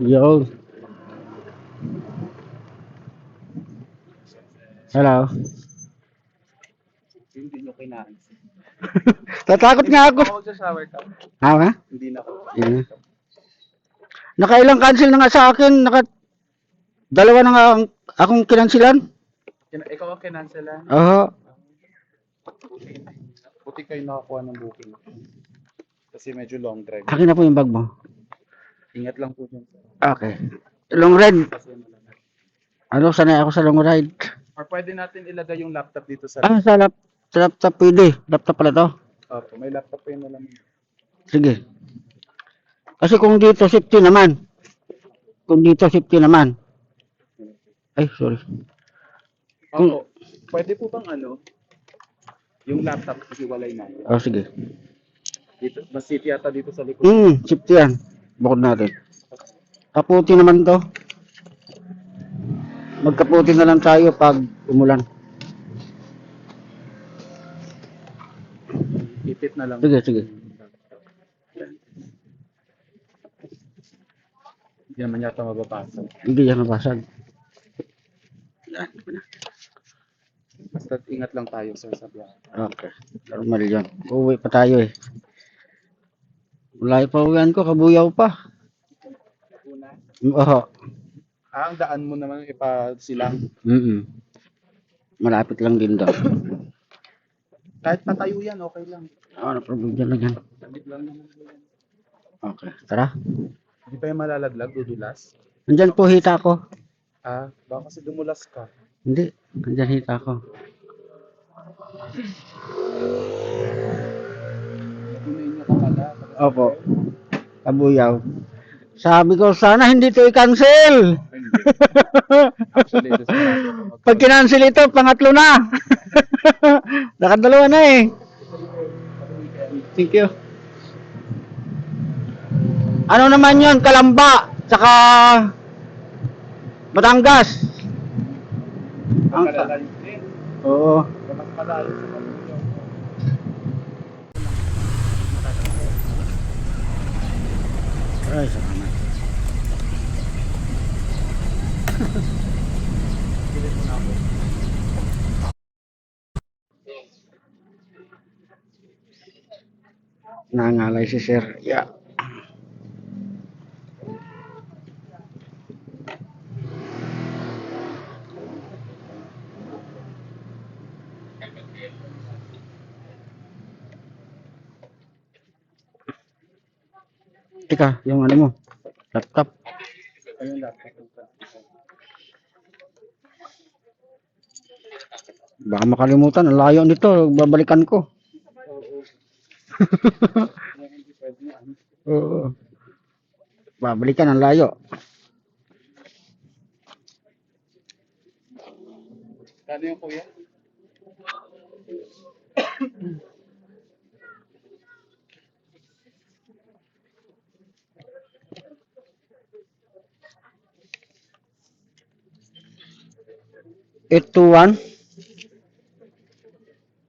Yo. Hello. Hindi nyo kinain. Tatakot nga ako. Ako magsa-shower ka. Ha? Hindi na ako. Yeah. Nakailang cancel na nga sa akin. Dalawa na nga akong kinansilan. Ikaw ang kinancelan. Oo. Buti kayo nakakuha ng booking. Kasi medyo long drive. Akin na po yung bag mo. Ingat lang po dyan. Okay. Long ride. Kasi malaman. Ano, sanay ako sa long ride. Or pwede natin ilagay yung laptop dito sa... Sa laptop pwede. Laptop pala to. Opo, may laptop po yung nalaman. Sige. Kasi kung dito safety naman. Ay, sorry. Opo, pwede po bang ano? Yung laptop kasi walay na. Oh, sige. Dito, mas city yata dito sa likod. Safety yan. Bukod natin. Kaputi naman to. Magkaputi na lang tayo pag umulan. Ipit na lang. Sige. Hindi naman yata mababasa. Hindi yan nabasag. Basta ingat lang tayo sir sa biyahe. Okay. Normal yan. Uuwi pa tayo eh. Wala pa uwian ko. Kabuyaw pa. Una, Oo. ang daan mo naman ipasilang. Malapit lang din daw. Kahit patayo yan, okay lang. Ano problem dyan lang yan. Sabit lang naman. Okay. Tara. Hindi pa yung malalaglag, dudulas. Nandyan po hita ko. Baka kasi dumulas ka. Hindi. Nandyan hita ko. Nagunayin niya ka pala. Opo. Kabuyaw. Sabi ko, sana hindi to i-cancel. Actually, ito sa Pag kinancel ito, pangatlo na. Nakadalawa na eh. Thank you. Ano naman yun? Kalamba. Tsaka Batangas. Ang malayo din. Oo. Mas malayo sa Manila. Ay, salamat. Nangalay si Sir. Yeah. Teka, yung ano mo? Laptop. Ayun laptop. Baka makalimutan. Ang layo nito. Babalikan ko. Oo. Babalikan ang layo. Kano yung kuya? Ito one.